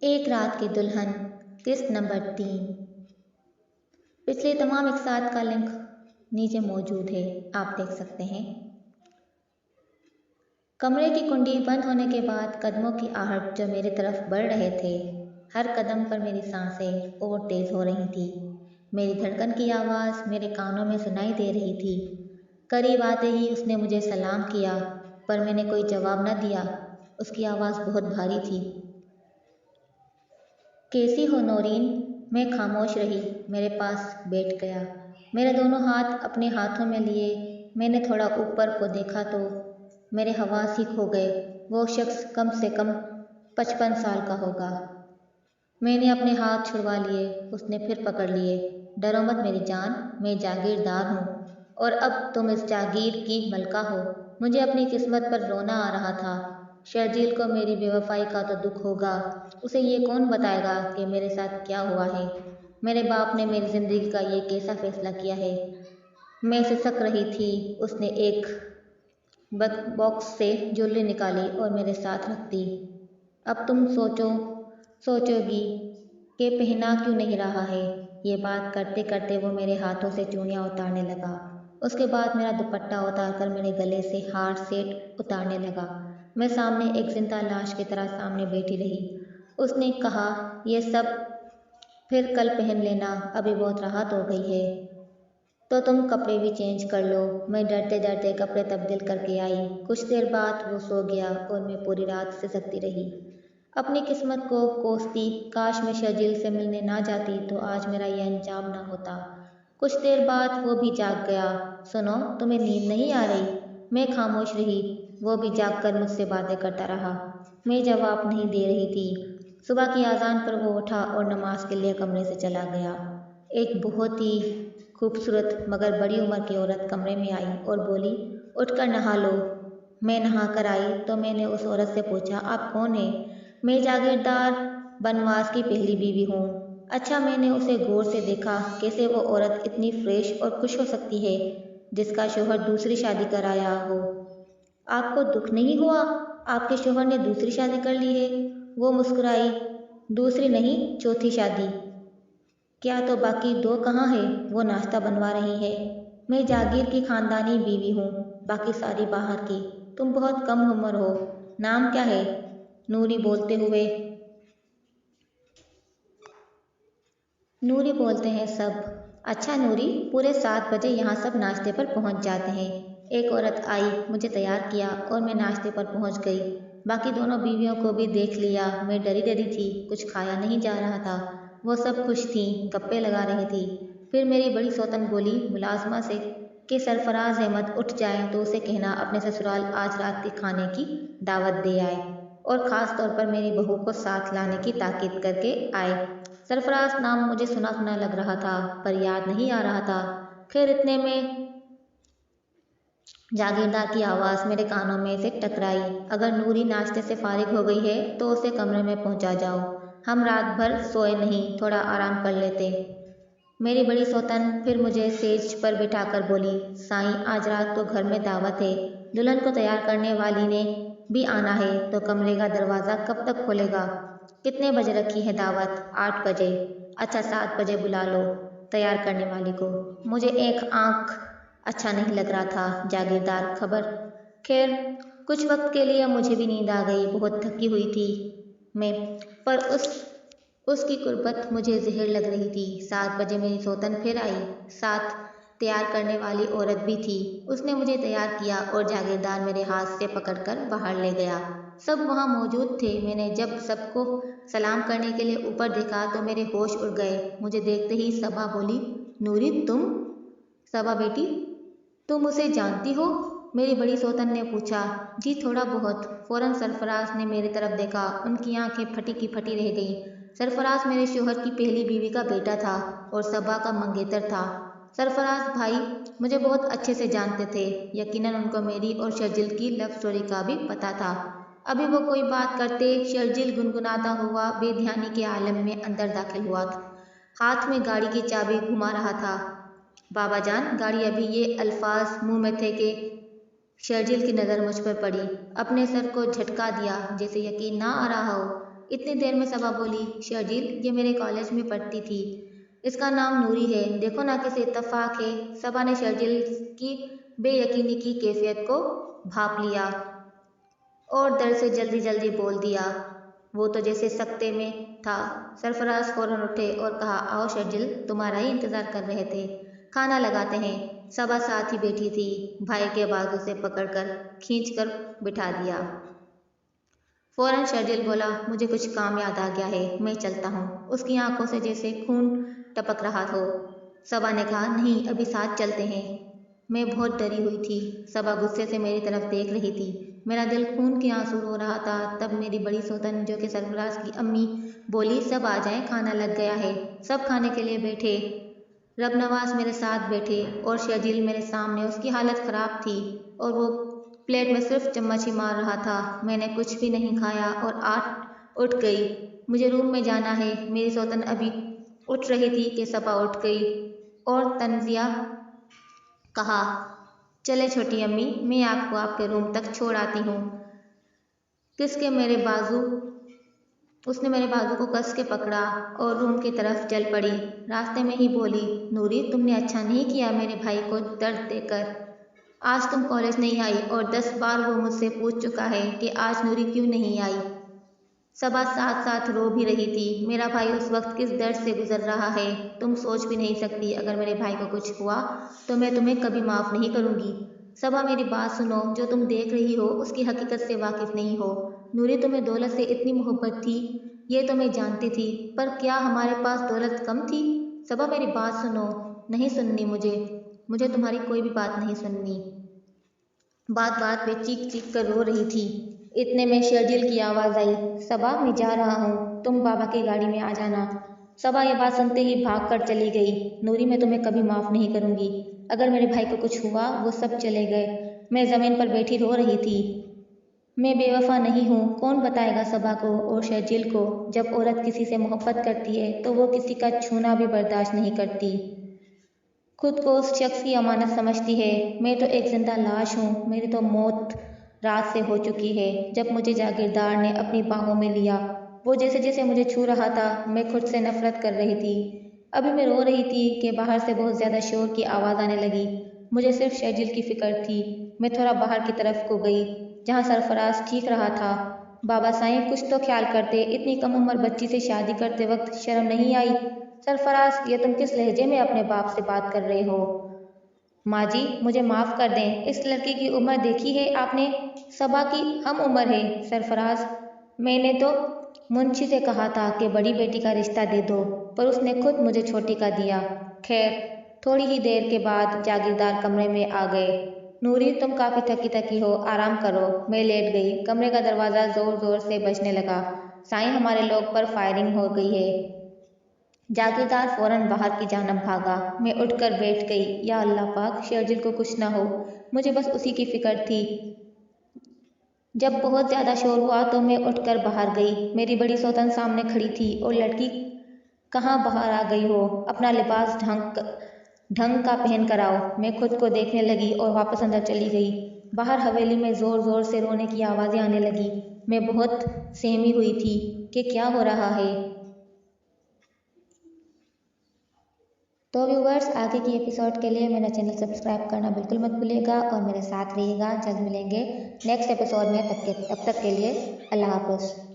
एक रात की दुल्हन किस्त नंबर 3। पिछले तमाम इकसात का लिंक नीचे मौजूद है, आप देख सकते हैं। कमरे की कुंडी बंद होने के बाद कदमों की आहट जो मेरी तरफ बढ़ रहे थे, हर कदम पर मेरी सांसें और तेज हो रही थी। मेरी धड़कन की आवाज़ मेरे कानों में सुनाई दे रही थी। करीब आते ही उसने मुझे सलाम किया, पर मैंने कोई जवाब न दिया। उसकी आवाज़ बहुत भारी थी। कैसी हो नौरीन? मैं खामोश रही, मेरे पास बैठ गया। मेरे दोनों हाथ अपने हाथों में लिए मैंने थोड़ा ऊपर को देखा तो मेरे हवास ही खो गए। वो शख्स कम से कम 55 साल का होगा। मैंने अपने हाथ छुड़वा लिए, उसने फिर पकड़ लिए। डरो मत मेरी जान, मैं जागीरदार हूँ और अब तुम इस जागीर की मलका हो। मुझे अपनी किस्मत पर रोना आ रहा था। शर्जील को मेरी बेवफाई का तो दुख होगा, उसे ये कौन बताएगा कि मेरे साथ क्या हुआ है। मेरे बाप ने मेरी ज़िंदगी का ये कैसा फैसला किया है। मैं सिसक रही थी। उसने एक बॉक्स से ज्वेलरी निकाली और मेरे साथ रख दी। अब तुम सोचोगी कि पहना क्यों नहीं रहा है। ये बात करते करते वो मेरे हाथों से चूड़ियाँ उतारने लगा। उसके बाद मेरा दुपट्टा उतारकर मेरे गले से हार सेट उतारने लगा। मैं सामने एक जिंदा लाश की तरह सामने बैठी रही। उसने कहा, ये सब फिर कल पहन लेना, अभी बहुत राहत हो गई है तो तुम कपड़े भी चेंज कर लो। मैं डरते डरते कपड़े तब्दील करके आई। कुछ देर बाद वो सो गया और मैं पूरी रात सिसकती रही, अपनी किस्मत को कोसती। काश मैं शर्जील से मिलने ना जाती तो आज मेरा यह अंजाम ना होता। कुछ देर बाद वो भी जाग गया। सुनो, तुम्हें नींद नहीं आ रही? मैं खामोश रही। वो भी जागकर मुझसे बातें करता रहा। मैं जवाब नहीं दे रही थी। सुबह की आज़ान पर वो उठा और नमाज के लिए कमरे से चला गया। एक बहुत ही खूबसूरत मगर बड़ी उम्र की औरत कमरे में आई और बोली, उठकर नहा लो। मैं नहा कर आई तो मैंने उस औरत से पूछा, आप कौन हैं? मैं जागीरदार बनवास की पहली बीवी हूँ। अच्छा, मैंने उसे गौर से देखा। कैसे वो औरत इतनी फ्रेश और खुश हो सकती है जिसका शोहर दूसरी शादी कराया हो। आपको दुख नहीं हुआ? आपके शोहर ने दूसरी शादी कर ली है? वो मुस्कुराई। दूसरी नहीं, चौथी शादी। क्या तो बाकी दो कहाँ है? वो नाश्ता बनवा रही है। मैं जागीर की खानदानी बीवी हूँ, बाकी सारी बाहर की। तुम बहुत कम उम्र हो। नाम क्या है? नूरी बोलते हैं सब। अच्छा नूरी, पूरे 7 बजे यहाँ सब नाश्ते पर पहुँच जाते हैं। एक औरत आई, मुझे तैयार किया और मैं नाश्ते पर पहुँच गई। बाकी दोनों बीवियों को भी देख लिया। मैं डरी डरी थी, कुछ खाया नहीं जा रहा था। वो सब खुश थीं, गप्पे लगा रही थी। फिर मेरी बड़ी सौतन बोली मुलाजमा से कि सरफराज अहमद उठ जाए तो उसे कहना अपने ससुराल आज रात के खाने की दावत दे आए और ख़ास तौर पर मेरी बहू को साथ लाने की ताकीद करके आए। सरफराज नाम मुझे सुना सुना लग रहा था, पर याद नहीं आ रहा था। खैर इतने में जागीरदार की आवाज़ मेरे कानों में से टकराई, अगर नूरी नाश्ते से फारिग हो गई है तो उसे कमरे में पहुंचा जाओ। हम रात भर सोए नहीं, थोड़ा आराम कर लेते। मेरी बड़ी सौतन फिर मुझे सेज पर बिठाकर बोली, साईं आज रात तो घर में दावत है। दुल्हन को तैयार करने वाली ने भी आना है तो कमरे का दरवाज़ा कब तक खोलेगा? कितने बजे रखी है दावत? 8 बजे। अच्छा 7 बजे बुला लो तैयार करने वाली को। मुझे एक आंख अच्छा नहीं लग रहा था, जागीरदार खबर। खैर कुछ वक्त के लिए मुझे भी नींद आ गई, बहुत थकी हुई थी मैं, पर उसकी कुर्बत मुझे जहर लग रही थी। 7 बजे मेरी सौतन फिर आई, साथ तैयार करने वाली औरत भी थी। उसने मुझे तैयार किया और जागीरदार मेरे हाथ से पकड़कर बाहर ले गया। सब वहाँ मौजूद थे। मैंने जब सबको सलाम करने के लिए ऊपर देखा तो मेरे होश उड़ गए। मुझे देखते ही सबा बोली, नूरी तुम? सबा बेटी, तुम उसे जानती हो? मेरी बड़ी सौतन ने पूछा। जी थोड़ा बहुत। फौरन सरफराज ने मेरी तरफ देखा, उनकी आंखें फटी की फटी रह गईं। सरफराज मेरे शोहर की पहली बीवी का बेटा था और सबा का मंगेतर था। सरफराज भाई मुझे बहुत अच्छे से जानते थे। यकीनन उनको मेरी और शर्जिल की लव स्टोरी का भी पता था। अभी वो कोई बात करते, शर्जिल गुनगुनाता हुआ बेध्यानी के आलम में अंदर दाखिल हुआ था। हाथ में गाड़ी की चाबी घुमा रहा था। बाबा जान, गाड़ी अभी ये अल्फाज मुंह में थे कि शर्जिल की नज़र मुझ पर पड़ी। अपने सर को झटका दिया, जैसे यकीन ना आ रहा हो। इतनी देर में सबा बोली, शर्जील ये मेरे कॉलेज में पढ़ती थी, इसका नाम नूरी है, देखो ना कैसे इत्तेफाक है। सबा ने शर्जील की बेयकीनी की कैफियत को भाप लिया और डर से जल्दी जल्दी बोल दिया। वो तो जैसे सकते में था। सरफराज फौरन उठे और कहा, आओ शर्जील, तुम्हारा ही इंतजार कर रहे थे, खाना लगाते हैं। सबा साथ ही बैठी थी, भाई के बाजू से पकड़कर खींचकर बिठा दिया। फौरन शर्जील बोला, मुझे कुछ काम याद आ गया है, मैं चलता हूँ। उसकी आंखों से जैसे खून टपक रहा हो। सबा ने कहा, नहीं, अभी साथ चलते हैं। मैं बहुत डरी हुई थी। सबा गुस्से से मेरी तरफ देख रही थी। मेरा दिल खून के आंसू रो रहा था। तब मेरी बड़ी सौतन, जो कि सरफराज की अम्मी, बोली, सब आ जाएं, खाना लग गया है। सब खाने के लिए बैठे। रबनवाज मेरे साथ बैठे और शर्जील मेरे सामने। उसकी हालत ख़राब थी और वो प्लेट में सिर्फ चम्मच ही मार रहा था। मैंने कुछ भी नहीं खाया और उठ गई। मुझे रूम में जाना है। मेरी सौतन अभी उठ रही थी कि सबा उठ गई और तंजिया कहा, चले छोटी अम्मी, मैं आपको आपके रूम तक छोड़ आती हूँ। उसने मेरे बाजू को कस के पकड़ा और रूम की तरफ चल पड़ी। रास्ते में ही बोली, नूरी, तुमने अच्छा नहीं किया मेरे भाई को दर्द देकर। आज तुम कॉलेज नहीं आई और 10 बार वो मुझसे पूछ चुका है कि आज नूरी क्यों नहीं आई। सबा साथ साथ रो भी रही थी। मेरा भाई उस वक्त किस दर्द से गुजर रहा है तुम सोच भी नहीं सकती। अगर मेरे भाई को कुछ हुआ तो मैं तुम्हें कभी माफ़ नहीं करूँगी। सबा, मेरी बात सुनो, जो तुम देख रही हो उसकी हकीकत से वाकिफ़ नहीं हो। नूरी तुम्हें दौलत से इतनी मोहब्बत थी, ये तो मैं जानती थी, पर क्या हमारे पास दौलत कम थी? सबा, मेरी बात सुनो। नहीं सुननी मुझे तुम्हारी कोई भी बात नहीं सुननी। बात बात पे चीख चीख कर रो रही थी। इतने में शर्जील की आवाज़ आई, सबा, मैं जा रहा हूँ, तुम बाबा की गाड़ी में आ जाना। सबा ये बात सुनते ही भाग कर चली गई। नूरी, मैं तुम्हें कभी माफ़ नहीं करूँगी। अगर मेरे भाई को कुछ हुआ, वो सब चले गए। मैं ज़मीन पर बैठी रो रही थी। मैं बेवफा नहीं हूँ, कौन बताएगा सबा को और शर्जील को। जब औरत किसी से मोहब्बत करती है तो वो किसी का छूना भी बर्दाश्त नहीं करती, खुद को उस शख्स की अमानत समझती है। मैं तो एक जिंदा लाश हूँ, मेरी तो मौत रात से हो चुकी है। जब मुझे जागीरदार ने अपनी बाहों में लिया, वो जैसे जैसे मुझे छू रहा था, मैं खुद से नफरत कर रही थी। अभी मैं रो रही थी कि बाहर से बहुत ज़्यादा शोर की आवाज़ आने लगी। मुझे सिर्फ शर्जील की फ़िक्र थी। मैं थोड़ा बाहर की तरफ को गई, जहाँ सरफराज चीख रहा था, बाबा साईं, कुछ तो ख्याल करते, इतनी कम उम्र बच्ची से शादी करते वक्त शर्म नहीं आई? सरफराज, ये तुम किस लहजे में अपने बाप से बात कर रहे हो? माँ जी, मुझे माफ़ कर दें, इस लड़की की उम्र देखी है आपने? सबा की हम उम्र है। सरफराज, मैंने तो मुंशी से कहा था कि बड़ी बेटी का रिश्ता दे दो, पर उसने खुद मुझे छोटी का दिया। खैर, थोड़ी ही देर के बाद जागीरदार कमरे में आ गए। नूरी, तुम काफ़ी थकी थकी हो, आराम करो। मैं लेट गई। कमरे का दरवाज़ा ज़ोर ज़ोर से बजने लगा। साईं, हमारे लोग पर फायरिंग हो गई है। जागीरदार फौरन बाहर की जानब भागा। मैं उठकर बैठ गई। या अल्लाह पाक, शर्जील को कुछ ना हो, मुझे बस उसी की फिक्र थी। जब बहुत ज़्यादा शोर हुआ तो मैं उठकर बाहर गई। मेरी बड़ी सौतन सामने खड़ी थी और लड़की, कहाँ बाहर आ गई हो? अपना लिबास ढंग का पहन कर आओ। मैं खुद को देखने लगी और वापस अंदर चली गई। बाहर हवेली में ज़ोर ज़ोर से रोने की आवाज़ें आने लगी। मैं बहुत सहमी हुई थी कि क्या हो रहा है। तो व्यूवर्स, आगे की एपिसोड के लिए मेरा चैनल सब्सक्राइब करना बिल्कुल मत भूलिएगा और मेरे साथ रहिएगा। जल्द मिलेंगे नेक्स्ट एपिसोड में। तब तक के लिए अल्लाह हाफ़िज़।